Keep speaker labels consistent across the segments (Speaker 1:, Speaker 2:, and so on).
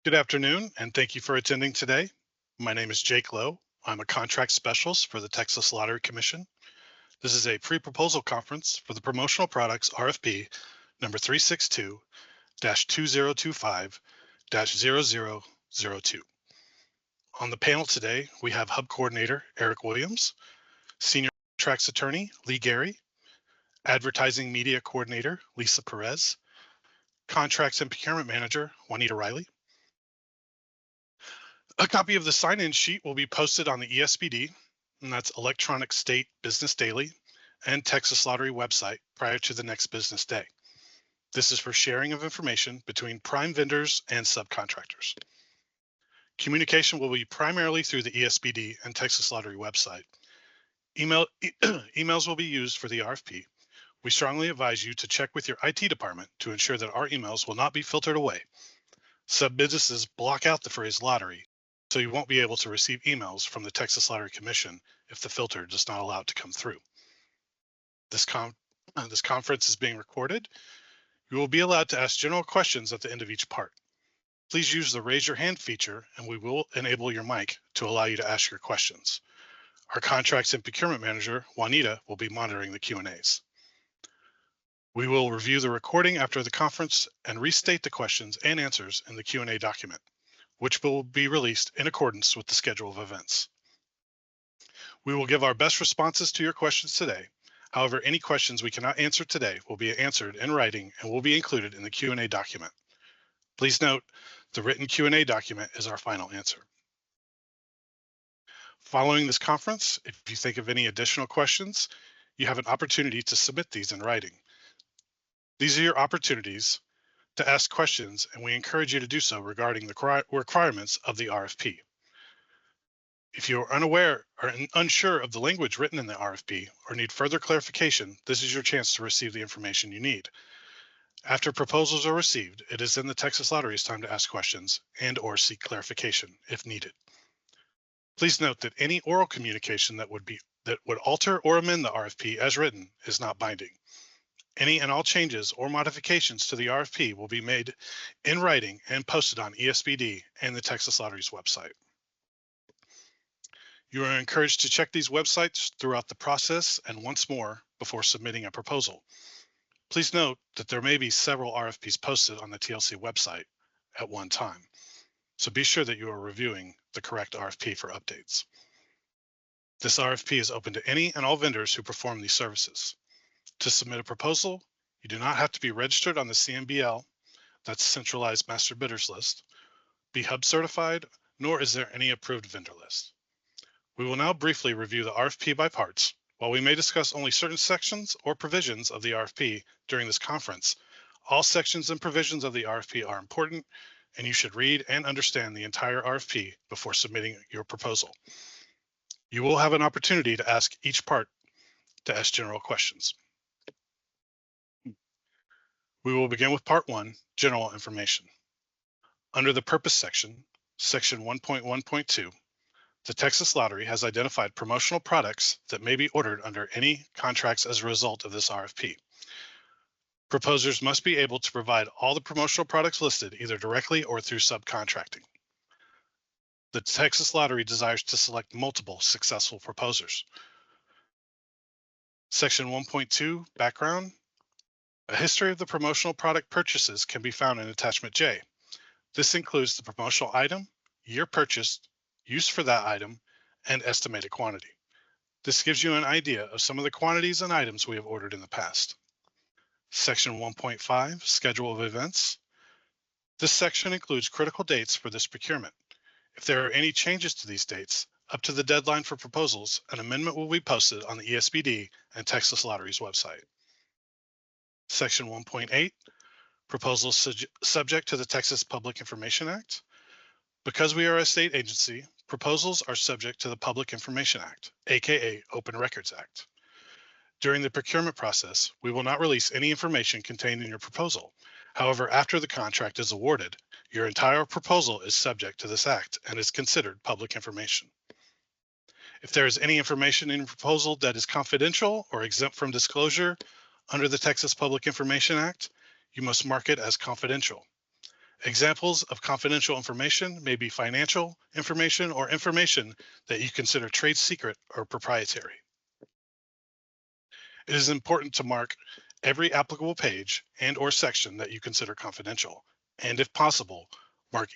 Speaker 1: Good afternoon, and thank you for attending today. My name is Jake Lowe. I'm a contract specialist for the Texas Lottery Commission. This is a pre-proposal conference for the promotional products RFP number 362-2025-0002. On the panel today, we have Hub Coordinator Eric Williams, Senior Contracts Attorney Lee Gary, Advertising Media Coordinator Lisa Perez, Contracts and Procurement Manager Juanita Riley. A copy of the sign-in sheet will be posted on the ESBD, and that's Electronic State Business Daily, and Texas Lottery website prior to the next business day. This is for sharing of information between prime vendors and subcontractors. Communication will be primarily through the ESBD and Texas Lottery website. Emails will be used for the RFP. We strongly advise you to check with your IT department to ensure that our emails will not be filtered away. Some businesses block out the phrase lottery, so you won't be able to receive emails from the Texas Lottery Commission if the filter does not allow it to come through. This conference is being recorded. You will be allowed to ask general questions at the end of each part. Please use the raise your hand feature and we will enable your mic to allow you to ask your questions. Our Contracts and Procurement Manager, Juanita, will be monitoring the Q&As. We will review the recording after the conference and restate the questions and answers in the Q&A document, which will be released in accordance with the schedule of events. We will give our best responses to your questions today. However, any questions we cannot answer today will be answered in writing and will be included in the Q&A document. Please note, the written Q&A document is our final answer. Following this conference, if you think of any additional questions, you have an opportunity to submit these in writing. These are your opportunities to ask questions, and we encourage you to do so regarding the requirements of the RFP. If you are unaware or unsure of the language written in the RFP or need further clarification, this is your chance to receive the information you need. After proposals are received, it is in the Texas Lottery's time to ask questions and or seek clarification if needed. Please note that any oral communication that would alter or amend the RFP as written is not binding. Any and all changes or modifications to the RFP will be made in writing and posted on ESBD and the Texas Lottery's website. You are encouraged to check these websites throughout the process and once more before submitting a proposal. Please note that there may be several RFPs posted on the TLC website at one time, so be sure that you are reviewing the correct RFP for updates. This RFP is open to any and all vendors who perform these services. To submit a proposal, you do not have to be registered on the CMBL, that's Centralized Master Bidders List, be Hub certified, nor is there any approved vendor list. We will now briefly review the RFP by parts. While we may discuss only certain sections or provisions of the RFP during this conference, all sections and provisions of the RFP are important, and you should read and understand the entire RFP before submitting your proposal. You will have an opportunity to ask each part to ask general questions. We will begin with part 1, general information. Under the purpose section, section 1.1.2, the Texas Lottery has identified promotional products that may be ordered under any contracts as a result of this RFP. Proposers must be able to provide all the promotional products listed either directly or through subcontracting. The Texas Lottery desires to select multiple successful proposers. Section 1.2, background. A history of the promotional product purchases can be found in Attachment J. This includes the promotional item, year purchased, use for that item, and estimated quantity. This gives you an idea of some of the quantities and items we have ordered in the past. Section 1.5, schedule of events. This section includes critical dates for this procurement. If there are any changes to these dates, up to the deadline for proposals, an amendment will be posted on the ESBD and Texas Lottery's website. Section 1.8, proposals subject to the Texas Public Information Act. Because we are a state agency, proposals are subject to the Public Information Act, aka Open Records Act. During the procurement process, we will not release any information contained in your proposal. However, after the contract is awarded, your entire proposal is subject to this act and is considered public information. If there is any information in your proposal that is confidential or exempt from disclosure under the Texas Public Information Act, you must mark it as confidential. Examples of confidential information may be financial information or information that you consider trade secret or proprietary. It is important to mark every applicable page and/or section that you consider confidential, and if possible, mark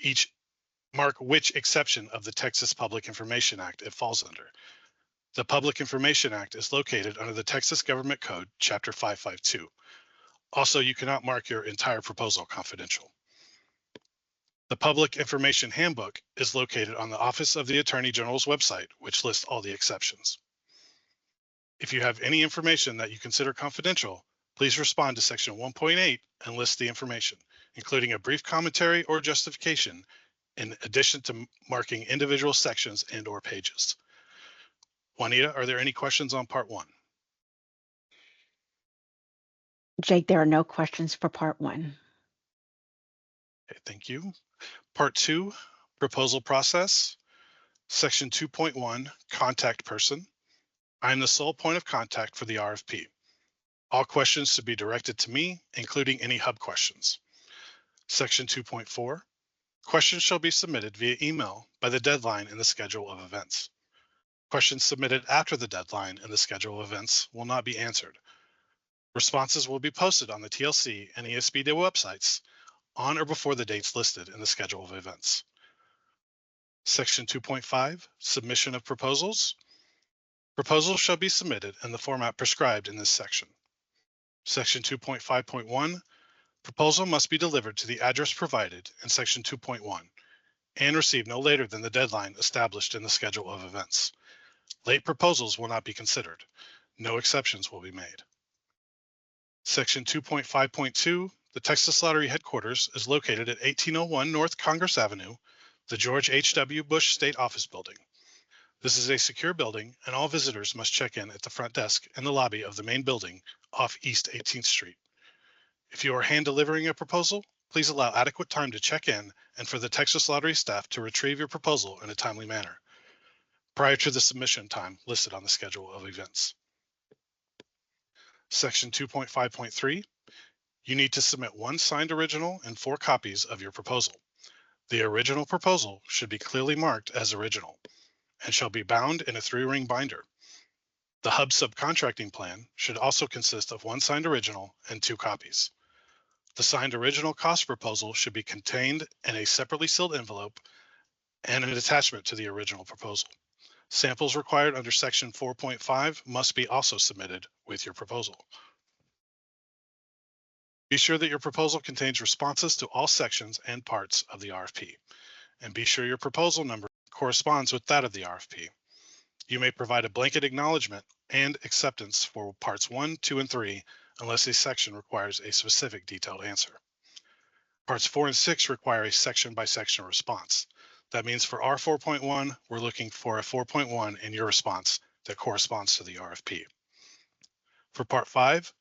Speaker 1: which exception of the Texas Public Information Act it falls under. The Public Information Act is located under the Texas Government Code, Chapter 552. Also, you cannot mark your entire proposal confidential. The Public Information Handbook is located on the Office of the Attorney General's website, which lists all the exceptions. If you have any information that you consider confidential, please respond to Section 1.8 and list the information, including a brief commentary or justification, in addition to marking individual sections and/or pages. Juanita, are there any questions on Part 1?
Speaker 2: Jake, there are no questions for Part 1.
Speaker 1: Okay, thank you. Part 2, Proposal Process. Section 2.1, Contact Person. I am the sole point of contact for the RFP. All questions should be directed to me, including any hub questions. Section 2.4, questions shall be submitted via email by the deadline in the schedule of events. Questions submitted after the deadline in the schedule of events will not be answered. Responses will be posted on the TLC and ESPD websites on or before the dates listed in the schedule of events. Section 2.5, Submission of Proposals. Proposals shall be submitted in the format prescribed in this section. Section 2.5.1, proposal must be delivered to the address provided in Section 2.1 and received no later than the deadline established in the schedule of events. Late proposals will not be considered. No exceptions will be made. Section 2.5.2, the Texas Lottery headquarters is located at 1801 North Congress Avenue, the George H.W. Bush State Office Building. This is a secure building, and all visitors must check in at the front desk in the lobby of the main building off East 18th Street. If you are hand delivering a proposal, please allow adequate time to check in and for the Texas Lottery staff to retrieve your proposal in a timely manner prior to the submission time listed on the schedule of events. Section 2.5.3, you need to submit one signed original and 4 copies of your proposal. The original proposal should be clearly marked as original and shall be bound in a 3-ring binder. The hub subcontracting plan should also consist of 1 signed original and 2 copies. The signed original cost proposal should be contained in a separately sealed envelope and an attachment to the original proposal. Samples required under Section 4.5 must be also submitted with your proposal. Be sure that your proposal contains responses to all sections and parts of the RFP, and be sure your proposal number corresponds with that of the RFP. You may provide a blanket acknowledgement and acceptance for parts 1, 2, and 3 unless a section requires a specific detailed answer. Parts 4 and 6 require a section-by-section response. That means for our 4.1, we're looking for a 4.1 in your response that corresponds to the RFP. For Part 5,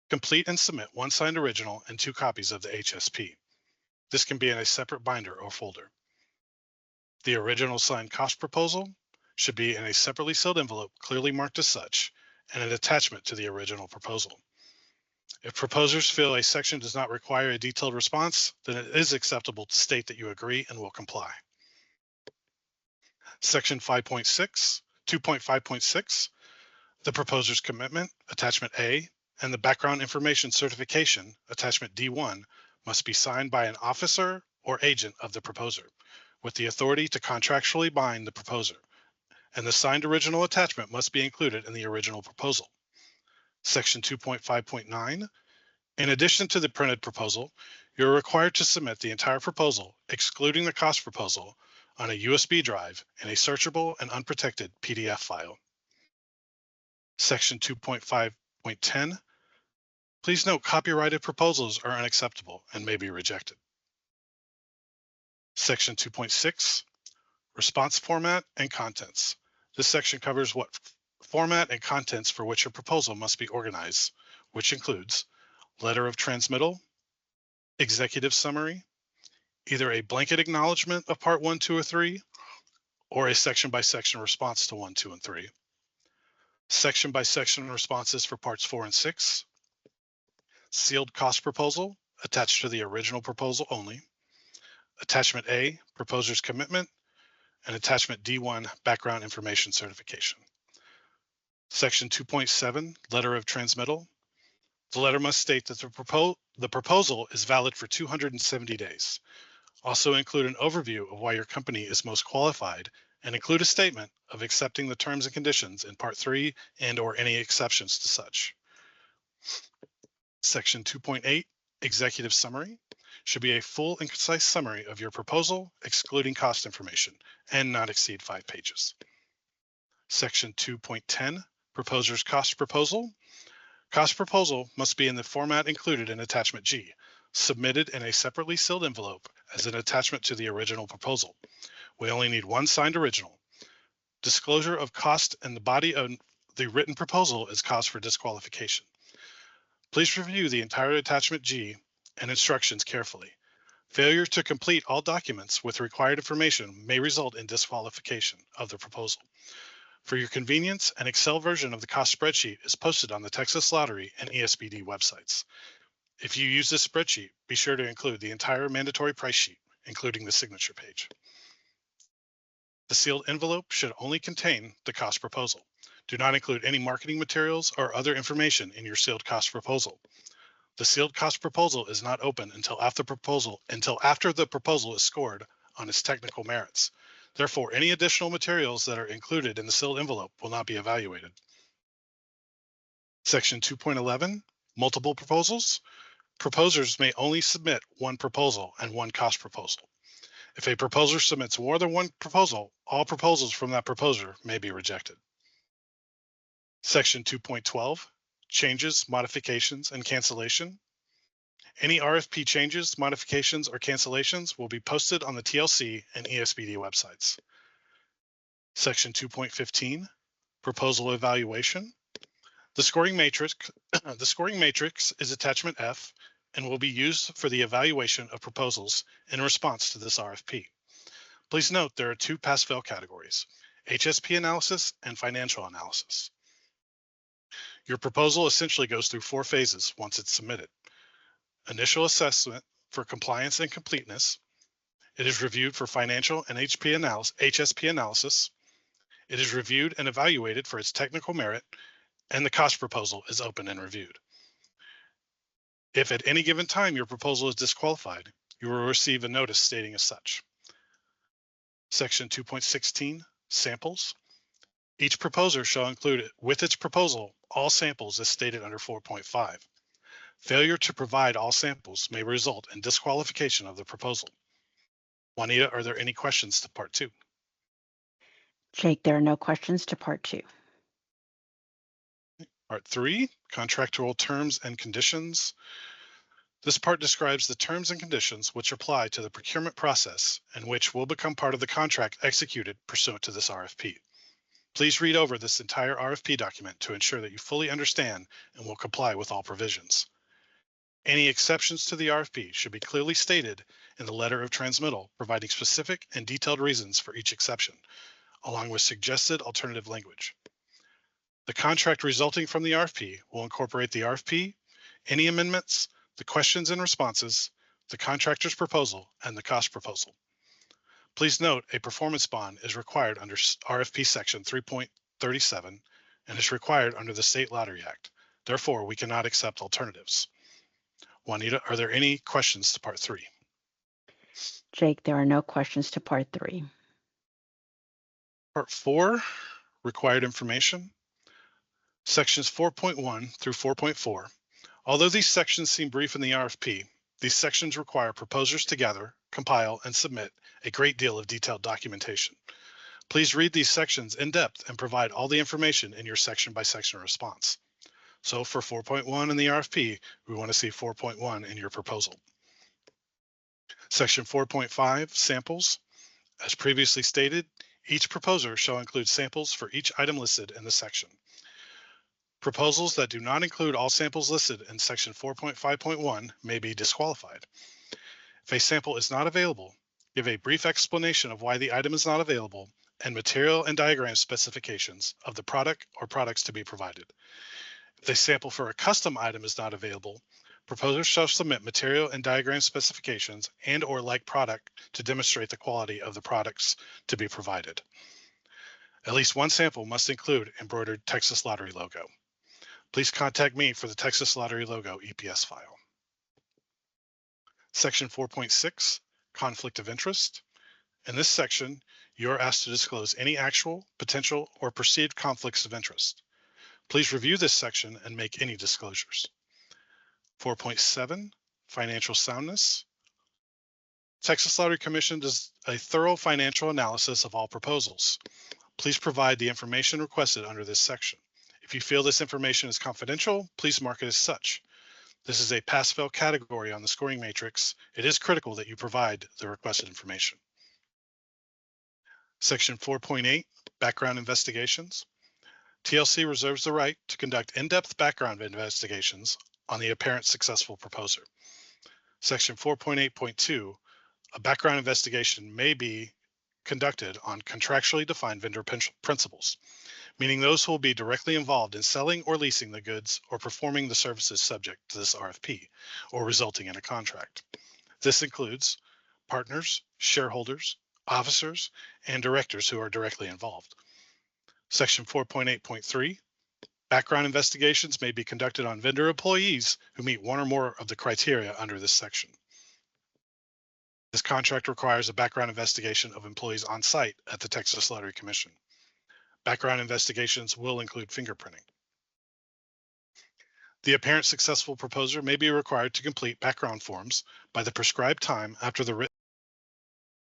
Speaker 1: complete and submit 1 signed original and 2 copies of the HSP. This can be in a separate binder or folder. The original signed cost proposal should be in a separately sealed envelope clearly marked as such and an attachment to the original proposal. If proposers feel a section does not require a detailed response, then it is acceptable to state that you agree and will comply. Section 5.6, 2.5.6, the proposer's commitment, attachment A, and the background information certification, attachment D1, must be signed by an officer or agent of the proposer with the authority to contractually bind the proposer, and the signed original attachment must be included in the original proposal. Section 2.5.9, in addition to the printed proposal, you're required to submit the entire proposal, excluding the cost proposal, on a USB drive in a searchable and unprotected PDF file. Section 2.5.10, please note copyrighted proposals are unacceptable and may be rejected. Section 2.6, response format and contents. This section covers what format and contents for which your proposal must be organized, which includes letter of transmittal, executive summary, either a blanket acknowledgement of part 1, 2, or 3, or a section-by-section response to 1, 2, and 3. Section-by-section responses for parts 4 and 6. Sealed cost proposal attached to the original proposal only. Attachment A, proposer's commitment, and Attachment D1, background information certification. Section 2.7, letter of transmittal. The letter must state that the proposal is valid for 270 days. Also include an overview of why your company is most qualified and include a statement of accepting the terms and conditions in Part 3 and/or any exceptions to such. Section 2.8, executive summary, should be a full and concise summary of your proposal, excluding cost information, and not exceed 5 pages. Section 2.10, proposer's cost proposal. Cost proposal must be in the format included in Attachment G, submitted in a separately sealed envelope as an attachment to the original proposal. We only need one signed original. Disclosure of cost in the body of the written proposal is cause for disqualification. Please review the entire Attachment G and instructions carefully. Failure to complete all documents with required information may result in disqualification of the proposal. For your convenience, an Excel version of the cost spreadsheet is posted on the Texas Lottery and ESPD websites. If you use this spreadsheet, be sure to include the entire mandatory price sheet, including the signature page. The sealed envelope should only contain the cost proposal. Do not include any marketing materials or other information in your sealed cost proposal. The sealed cost proposal is not open until after the proposal is scored on its technical merits. Therefore, any additional materials that are included in the sealed envelope will not be evaluated. Section 2.11, multiple proposals. Proposers may only submit one proposal and one cost proposal. If a proposer submits more than one proposal, all proposals from that proposer may be rejected. Section 2.12, changes, modifications, and cancellation. Any RFP changes, modifications, or cancellations will be posted on the TLC and ESPD websites. Section 2.15, proposal evaluation. The scoring matrix is Attachment F and will be used for the evaluation of proposals in response to this RFP. Please note there are two pass-fail categories, HSP analysis and financial analysis. Your proposal essentially goes through 4 phases once it's submitted. Initial assessment for compliance and completeness. It is reviewed for financial and HSP analysis. It is reviewed and evaluated for its technical merit, and the cost proposal is open and reviewed. If at any given time your proposal is disqualified, you will receive a notice stating as such. Section 2.16, samples. Each proposer shall include with its proposal all samples as stated under 4.5. Failure to provide all samples may result in disqualification of the proposal. Juanita, are there any questions to Part 2?
Speaker 2: Jake, there are no questions to Part 2.
Speaker 1: Part 3, contractual terms and conditions. This part describes the terms and conditions which apply to the procurement process and which will become part of the contract executed pursuant to this RFP. Please read over this entire RFP document to ensure that you fully understand and will comply with all provisions. Any exceptions to the RFP should be clearly stated in the letter of transmittal, providing specific and detailed reasons for each exception, along with suggested alternative language. The contract resulting from the RFP will incorporate the RFP, any amendments, the questions and responses, the contractor's proposal, and the cost proposal. Please note a performance bond is required under RFP Section 3.37 and is required under the State Lottery Act. Therefore, we cannot accept alternatives. Juanita, are there any questions to Part 3?
Speaker 2: Jake, there are no questions to Part 3.
Speaker 1: Part 4, required information. Sections 4.1 through 4.4. Although these sections seem brief in the RFP, these sections require proposers to gather, compile, and submit a great deal of detailed documentation. Please read these sections in depth and provide all the information in your section-by-section response. So for 4.1 in the RFP, we want to see 4.1 in your proposal. Section 4.5, samples. As previously stated, each proposer shall include samples for each item listed in the section. Proposals that do not include all samples listed in Section 4.5.1 may be disqualified. If a sample is not available, give a brief explanation of why the item is not available and material and diagram specifications of the product or products to be provided. If a sample for a custom item is not available, Proposers shall submit material and diagram specifications and/or like product to demonstrate the quality of the products to be provided. At least one sample must include embroidered Texas Lottery logo. Please contact me for the Texas Lottery logo EPS file. Section 4.6, Conflict of Interest. In this section, you are asked to disclose any actual, potential, or perceived conflicts of interest. Please review this section and make any disclosures. 4.7, Financial Soundness. Texas Lottery Commission does a thorough financial analysis of all proposals. Please provide the information requested under this section. If you feel this information is confidential, please mark it as such. This is a pass-fail category on the scoring matrix. It is critical that you provide the requested information. Section 4.8, Background Investigations. TLC reserves the right to conduct in-depth background investigations on the apparent successful proposer. Section 4.8.2, a background investigation may be conducted on contractually defined vendor principals, meaning those who will be directly involved in selling or leasing the goods or performing the services subject to this RFP or resulting in a contract. This includes partners, shareholders, officers, and directors who are directly involved. Section 4.8.3, background investigations may be conducted on vendor employees who meet one or more of the criteria under this section. This contract requires a background investigation of employees on site at the Texas Lottery Commission. Background investigations will include fingerprinting. The apparent successful proposer may be required to complete background forms by the prescribed time after the written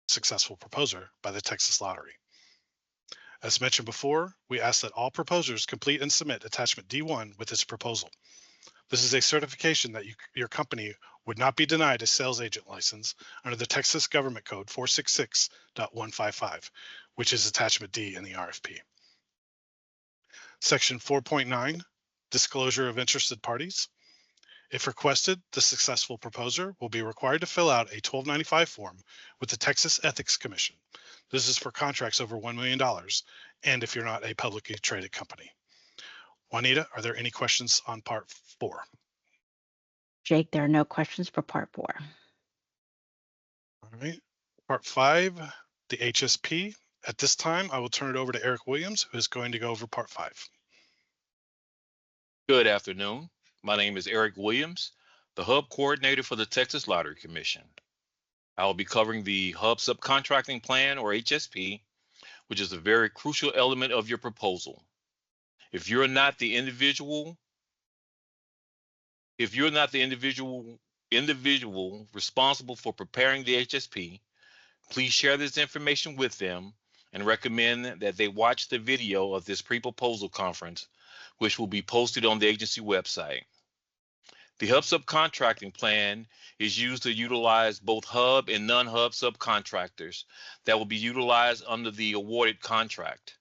Speaker 1: successful proposer by the Texas Lottery. As mentioned before, we ask that all proposers complete and submit attachment D1 with this proposal. This is a certification that your company would not be denied a sales agent license under the Texas Government Code 466.155, which is attachment D in the RFP. Section 4.9, Disclosure of Interested Parties. If requested, the successful proposer will be required to fill out a 1295 form with the Texas Ethics Commission. This is for contracts over $1 million, and if you're not a publicly traded company. Juanita, are there any questions on part 4?
Speaker 2: Jake, there are no questions for part 4.
Speaker 1: All right. Part 5, the HSP. At this time, I will turn it over to Eric Williams, who is going to go over part 5.
Speaker 3: Good afternoon. My name is Eric Williams, the Hub Coordinator for the Texas Lottery Commission. I will be covering the Hub Subcontracting Plan, or HSP, which is a very crucial element of your proposal. If you're not the individual responsible for preparing the HSP, please share this information with them and recommend that they watch the video of this pre-proposal conference, which will be posted on the agency website. The Hub Subcontracting Plan is used to utilize both Hub and non-Hub subcontractors that will be utilized under the awarded contract.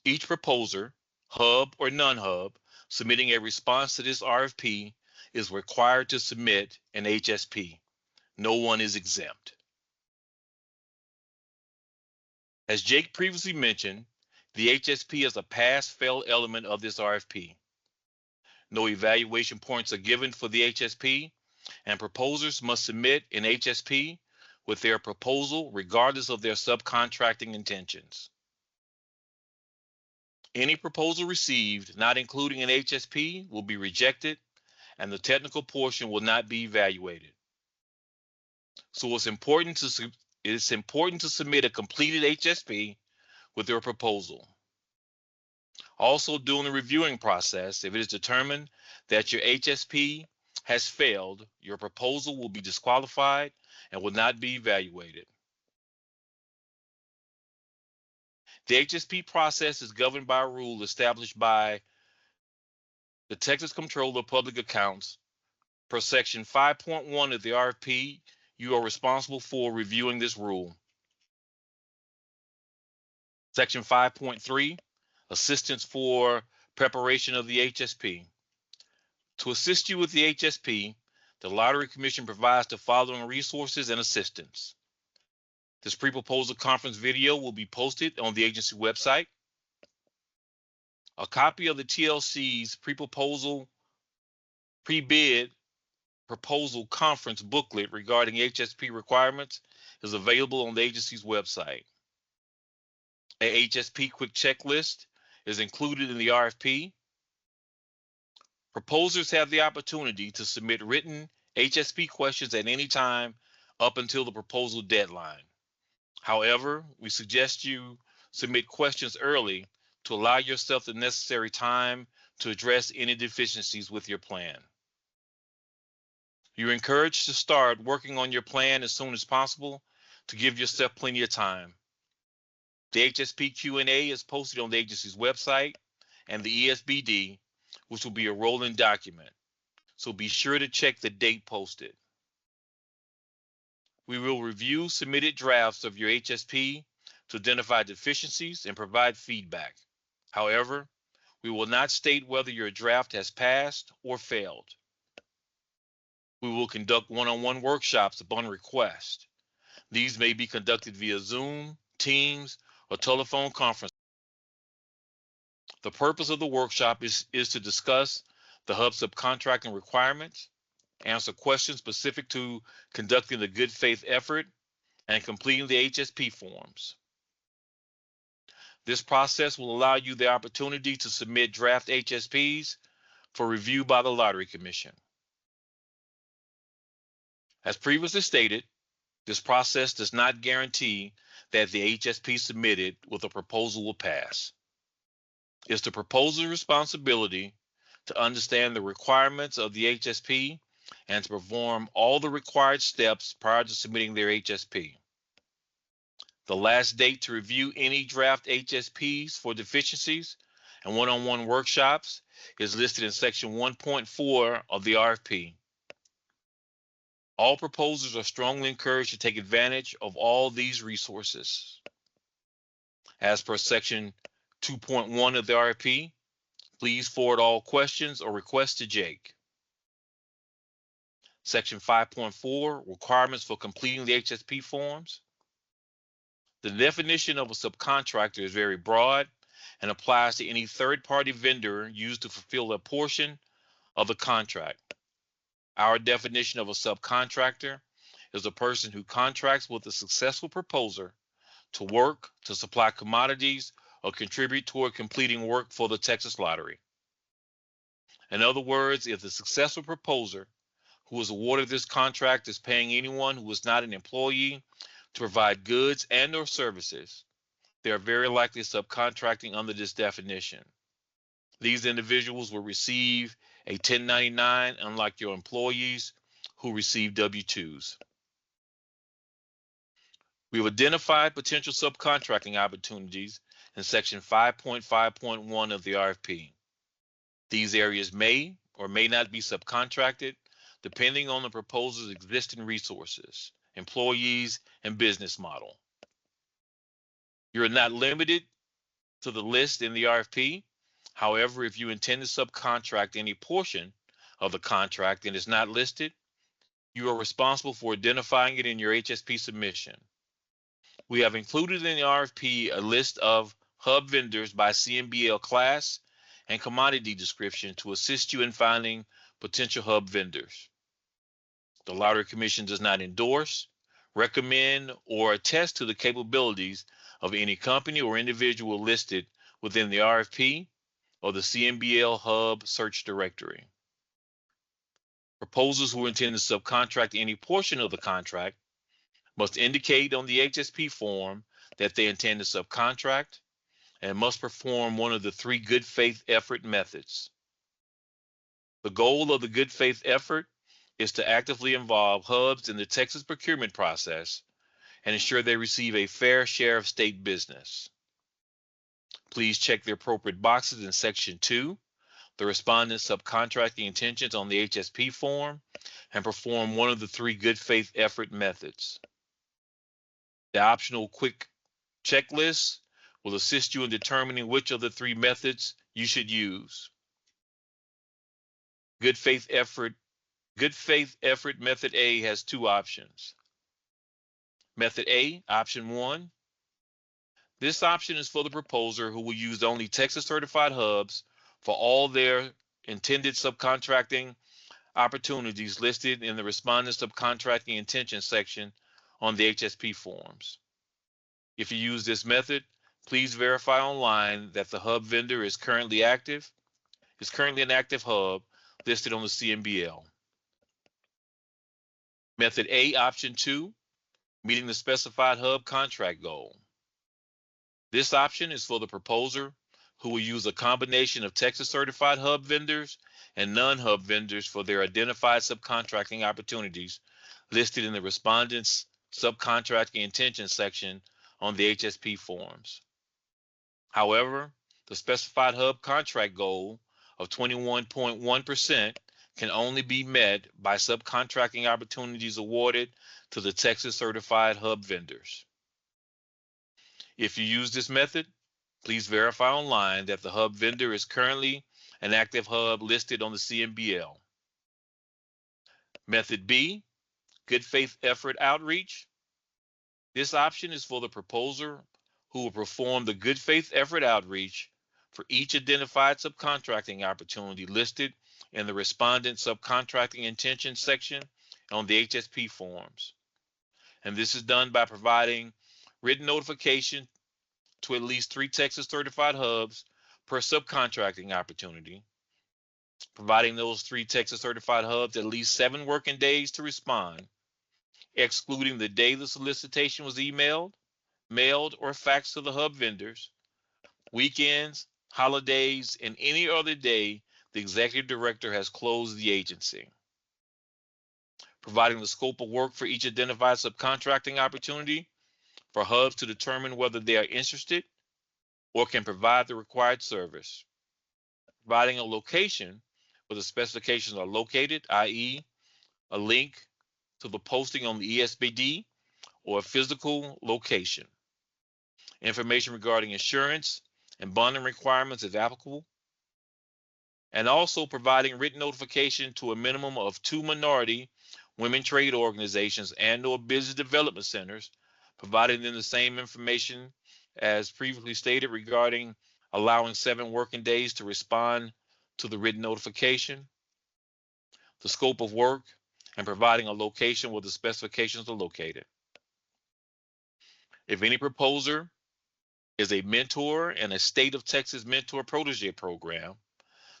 Speaker 3: Each proposer, Hub or non-Hub, submitting a response to this RFP is required to submit an HSP. No one is exempt. As Jake previously mentioned, the HSP is a pass-fail element of this RFP. No evaluation points are given for the HSP, and proposers must submit an HSP with their proposal regardless of their subcontracting intentions. Any proposal received not including an HSP will be rejected, and the technical portion will not be evaluated. So it's important to submit a completed HSP with your proposal. Also, during the reviewing process, if it is determined that your HSP has failed, your proposal will be disqualified and will not be evaluated. The HSP process is governed by a rule established by the Texas Comptroller of Public Accounts. Per Section 5.1 of the RFP, you are responsible for reviewing this rule. Section 5.3, Assistance for preparation of the HSP. To assist you with the HSP, the Lottery Commission provides the following resources and assistance. This pre-proposal conference video will be posted on the agency website. A copy of the TLC's pre-proposal, pre-bid proposal conference booklet regarding HSP requirements is available on the agency's website. A HSP quick checklist is included in the RFP. Proposers have the opportunity to submit written HSP questions at any time up until the proposal deadline. However, we suggest you submit questions early to allow yourself the necessary time to address any deficiencies with your plan. You're encouraged to start working on your plan as soon as possible to give yourself plenty of time. The HSP Q&A is posted on the agency's website and the ESBD, which will be a rolling document. So be sure to check the date posted. We will review submitted drafts of your HSP to identify deficiencies and provide feedback. However, we will not state whether your draft has passed or failed. We will conduct one-on-one workshops upon request. These may be conducted via Zoom, Teams, or telephone conference. The purpose of the workshop is to discuss the Hub subcontracting requirements, answer questions specific to conducting the good faith effort, and completing the HSP forms. This process will allow you the opportunity to submit draft HSPs for review by the Lottery Commission. As previously stated, this process does not guarantee that the HSP submitted with a proposal will pass. It's the proposer's responsibility to understand the requirements of the HSP and to perform all the required steps prior to submitting their HSP. The last date to review any draft HSPs for deficiencies and one-on-one workshops is listed in section 1.4 of the RFP. All proposers are strongly encouraged to take advantage of all these resources. As per section 2.1 of the RFP, please forward all questions or requests to Jake. Section 5.4, requirements for completing the HSP forms. The definition of a subcontractor is very broad and applies to any third-party vendor used to fulfill a portion of the contract. Our definition of a subcontractor is a person who contracts with a successful proposer to work, to supply commodities, or contribute toward completing work for the Texas Lottery. In other words, if the successful proposer who is awarded this contract is paying anyone who is not an employee to provide goods and or services, they are very likely subcontracting under this definition. These individuals will receive a 1099, unlike your employees who receive W-2s. We've identified potential subcontracting opportunities in section 5.5.1 of the RFP. These areas may or may not be subcontracted depending on the proposer's existing resources, employees, and business model. You're not limited to the list in the RFP. However, if you intend to subcontract any portion of the contract and is not listed, you are responsible for identifying it in your HSP submission. We have included in the RFP a list of hub vendors by CMBL class and commodity description to assist you in finding potential hub vendors. The Lottery Commission does not endorse, recommend, or attest to the capabilities of any company or individual listed within the RFP or the CMBL Hub search directory. Proposals who intend to subcontract any portion of the contract must indicate on the HSP form that they intend to subcontract and must perform one of the 3 good faith effort methods. The goal of the good faith effort is to actively involve hubs in the Texas procurement process and ensure they receive a fair share of state business. Please check the appropriate boxes in section 2, the respondent's subcontracting intentions on the HSP form, and perform one of the 3 good faith effort methods. The optional quick checklist will assist you in determining which of the 3 methods you should use. Good faith effort method A has 2 options. Method A, option 1. This option is for the proposer who will use only Texas certified hubs for all their intended subcontracting opportunities listed in the respondent subcontracting intention section on the HSP forms. If you use this method, please verify online that the hub vendor is currently an active hub listed on the CMBL. Method A, option 2, meeting the specified hub contract goal. This option is for the proposer who will use a combination of Texas certified hub vendors and non-hub vendors for their identified subcontracting opportunities listed in the respondent's subcontracting intention section on the HSP forms. However, the specified hub contract goal of 21.1% can only be met by subcontracting opportunities awarded to the Texas certified hub vendors. If you use this method, please verify online that the hub vendor is currently an active hub listed on the CMBL. Method B, good faith effort outreach. This option is for the proposer who will perform the good faith effort outreach for each identified subcontracting opportunity listed in the respondent subcontracting intention section on the HSP forms. And this is done by providing written notification to at least 3 Texas certified hubs per subcontracting opportunity, providing those 3 Texas certified hubs at least 7 working days to respond, excluding the day the solicitation was emailed, mailed, or faxed to the hub vendors, weekends, holidays, and any other day the executive director has closed the agency. Providing the scope of work for each identified subcontracting opportunity for hubs to determine whether they are interested or can provide the required service. Providing a location where the specifications are located, i.e., a link to the posting on the ESBD or a physical location. Information regarding insurance and bonding requirements if applicable. And also providing written notification to a minimum of 2 minority women trade organizations and/or business development centers, providing them the same information as previously stated regarding allowing 7 working days to respond to the written notification, the scope of work, and providing a location where the specifications are located. If any proposer is a mentor in a state of Texas mentor protege program,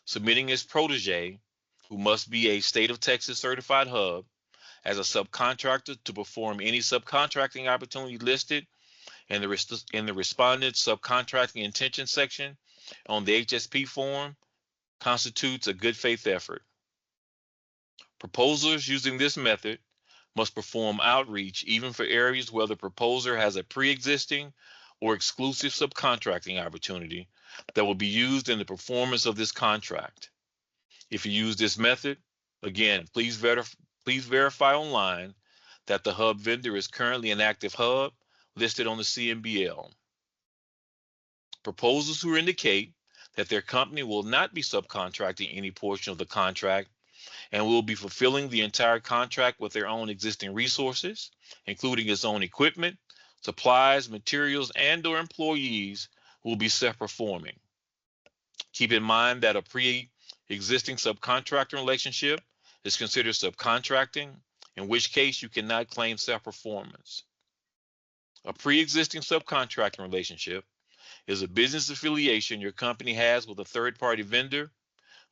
Speaker 3: submitting his protege, who must be a state of Texas certified hub, as a subcontractor to perform any subcontracting opportunity listed in the respondent subcontracting intention section on the HSP form constitutes a good faith effort. Proposers using this method must perform outreach even for areas where the proposer has a pre-existing or exclusive subcontracting opportunity that will be used in the performance of this contract. If you use this method, again, please verify online that the hub vendor is currently an active hub listed on the CMBL. Proposals who indicate that their company will not be subcontracting any portion of the contract and will be fulfilling the entire contract with their own existing resources, including its own equipment, supplies, materials, and/or employees, will be self-performing. Keep in mind that a pre-existing subcontractor relationship is considered subcontracting, in which case you cannot claim self-performance. A pre-existing subcontracting relationship is a business affiliation your company has with a third-party vendor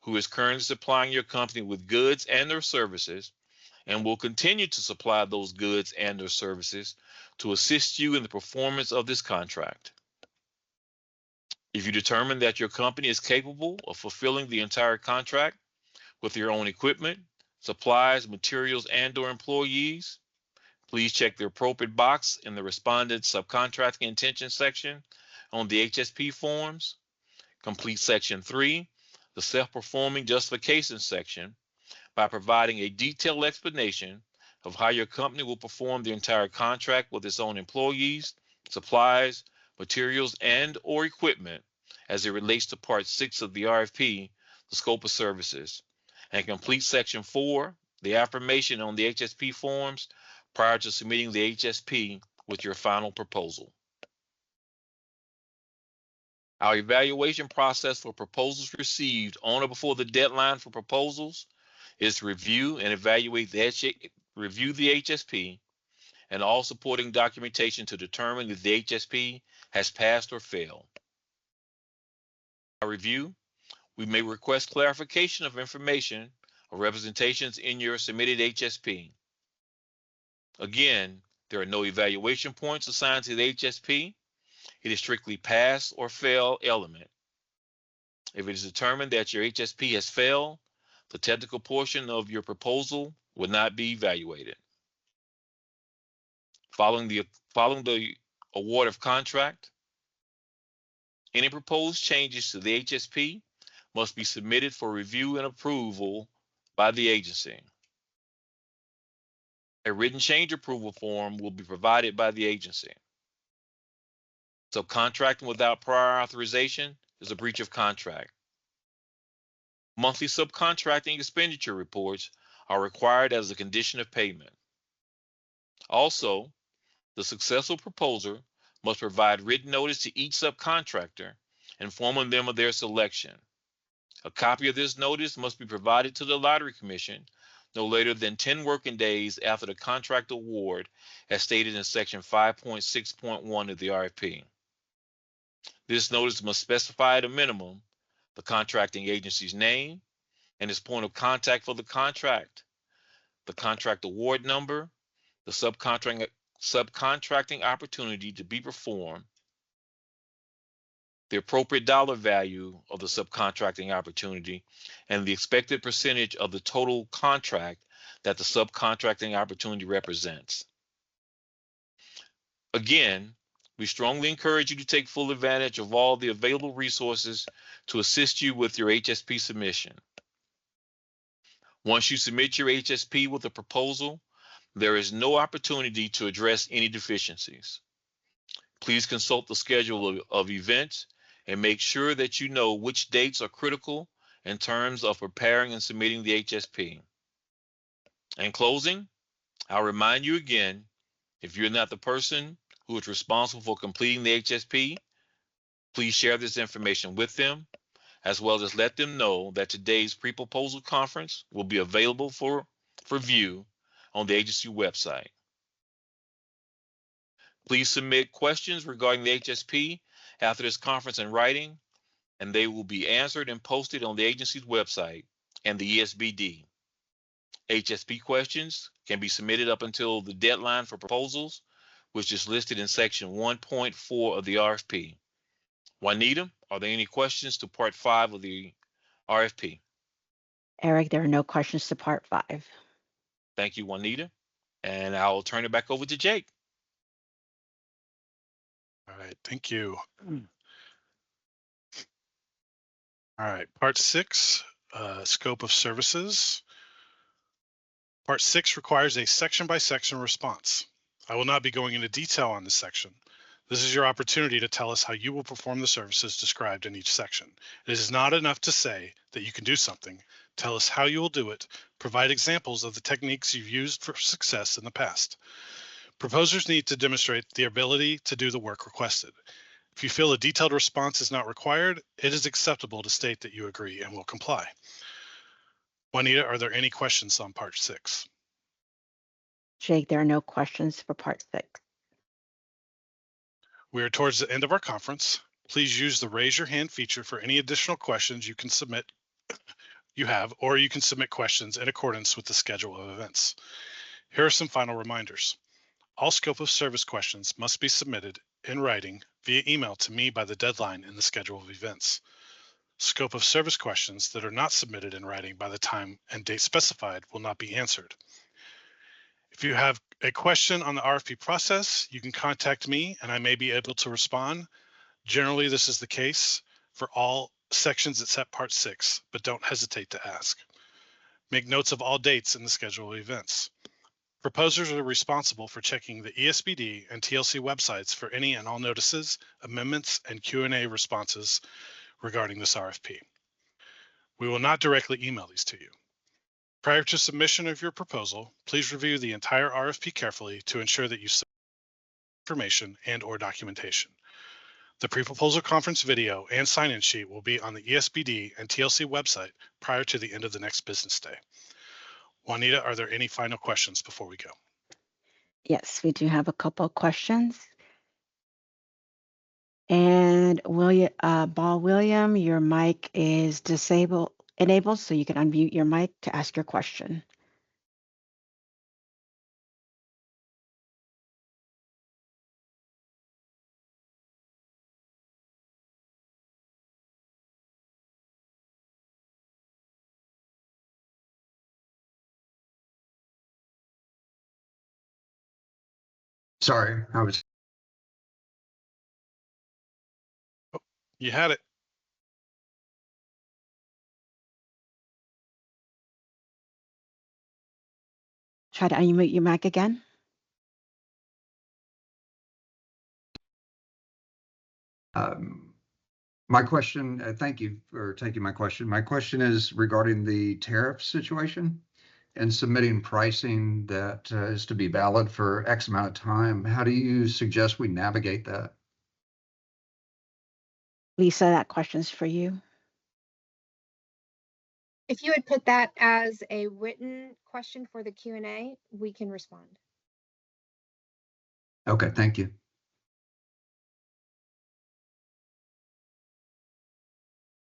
Speaker 3: who is currently supplying your company with goods and/or services and will continue to supply those goods and/or services to assist you in the performance of this contract. If you determine that your company is capable of fulfilling the entire contract with your own equipment, supplies, materials, and/or employees, please check the appropriate box in the respondent subcontracting intention section on the HSP forms. Complete section 3, the self-performing justification section, by providing a detailed explanation of how your company will perform the entire contract with its own employees, supplies, materials, and/or equipment as it relates to Part 6 of the RFP, the scope of services. And complete section 4, the affirmation on the HSP forms prior to submitting the HSP with your final proposal. Our evaluation process for proposals received on or before the deadline for proposals is to review and evaluate the HSP and all supporting documentation to determine if the HSP has passed or failed. Our review, we may request clarification of information or representations in your submitted HSP. Again, there are no evaluation points assigned to the HSP. It is strictly pass or fail element. If it is determined that your HSP has failed, the technical portion of your proposal will not be evaluated. Following the award of contract, any proposed changes to the HSP must be submitted for review and approval by the agency. A written change approval form will be provided by the agency. Subcontracting without prior authorization is a breach of contract. Monthly subcontracting expenditure reports are required as a condition of payment. Also, the successful proposer must provide written notice to each subcontractor, informing them of their selection. A copy of this notice must be provided to the Lottery Commission no later than 10 working days after the contract award, as stated in section 5.6.1 of the RFP. This notice must specify at a minimum the contracting agency's name and its point of contact for the contract, the contract award number, the subcontracting opportunity to be performed, the appropriate dollar value of the subcontracting opportunity, and the expected percentage of the total contract that the subcontracting opportunity represents. Again, we strongly encourage you to take full advantage of all the available resources to assist you with your HSP submission. Once you submit your HSP with a proposal, there is no opportunity to address any deficiencies. Please consult the schedule of events and make sure that you know which dates are critical in terms of preparing and submitting the HSP. In closing, I'll remind you again, if you're not the person who is responsible for completing the HSP, please share this information with them, as well as let them know that today's pre-proposal conference will be available for view on the agency website. Please submit questions regarding the HSP after this conference in writing, and they will be answered and posted on the agency's website and the ESBD. HSP questions can be submitted up until the deadline for proposals, which is listed in section 1.4 of the RFP. Juanita, are there any questions to part 5 of the RFP?
Speaker 2: Eric, there are no questions to part 5.
Speaker 3: Thank you, Juanita. And I'll turn it back over to Jake.
Speaker 1: All right, thank you. All right, part 6, scope of services. Part 6 requires a section-by-section response. I will not be going into detail on this section. This is your opportunity to tell us how you will perform the services described in each section. It is not enough to say that you can do something. Tell us how you will do it. Provide examples of the techniques you've used for success in the past. Proposers need to demonstrate the ability to do the work requested. If you feel a detailed response is not required, it is acceptable to state that you agree and will comply. Juanita, are there any questions on part 6?
Speaker 2: Jake, there are no questions for part 6.
Speaker 1: We are towards the end of our conference. Please use the raise your hand feature for any additional questions you can submit or you can submit questions in accordance with the schedule of events. Here are some final reminders. All scope of service questions must be submitted in writing via email to me by the deadline in the schedule of events. Scope of service questions that are not submitted in writing by the time and date specified will not be answered. If you have a question on the RFP process, you can contact me and I may be able to respond. Generally, this is the case for all sections except part 6, but don't hesitate to ask. Make notes of all dates in the schedule of events. Proposers are responsible for checking the ESBD and TLC websites for any and all notices, amendments, and Q&A responses regarding this RFP. We will not directly email these to you. Prior to submission of your proposal, please review the entire RFP carefully to ensure that you submit information and/or documentation. The pre-proposal conference video and sign-in sheet will be on the ESBD and TLC website prior to the end of the next business day. Juanita, are there any final questions before we go?
Speaker 2: Yes, we do have a couple of questions. And William, your mic is enabled, so you can unmute your mic to ask your question.
Speaker 4: Sorry, I was.
Speaker 1: You had it.
Speaker 2: Try to unmute your mic again.
Speaker 4: My question, thank you for taking my question. My question is regarding the tariff situation and submitting pricing that is to be valid for X amount of time. How do you suggest we navigate that?
Speaker 2: Lisa, that question's for you.
Speaker 5: If you would put that as a written question for the Q&A, we can respond.
Speaker 4: Okay, thank you.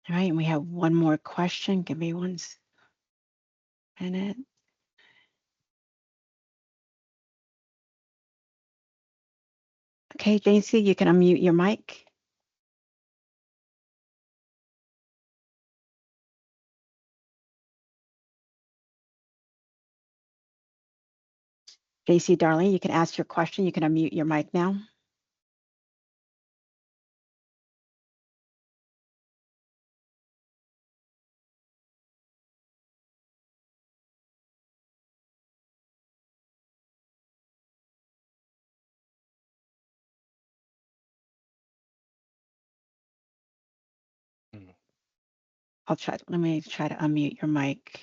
Speaker 2: All right, and we have one more question. Give me 1 minute. Okay, JC, you can unmute your mic. JC, darling, you can ask your question. You can unmute your mic now. Let me try to unmute your mic.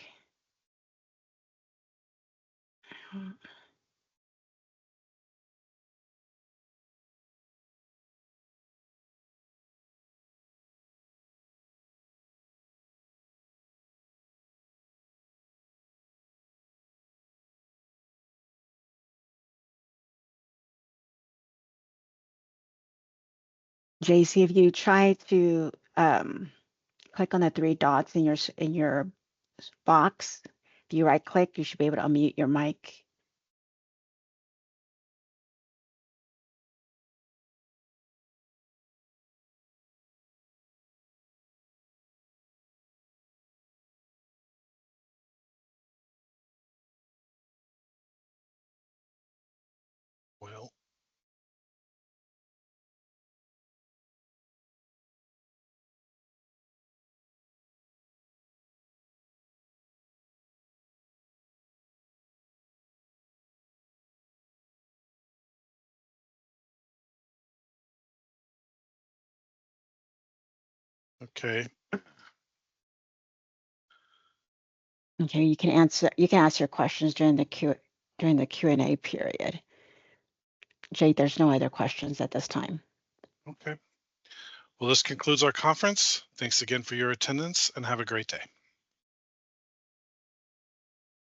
Speaker 2: JC, if you try to click on the 3 dots in your box, if you right click, you should be able to unmute your mic.
Speaker 1: Well, okay.
Speaker 2: Okay, you can ask your questions during the Q&A period. Jake, there's no other questions at this time.
Speaker 1: Okay. Well, this concludes our conference. Thanks again for your attendance and have a great day.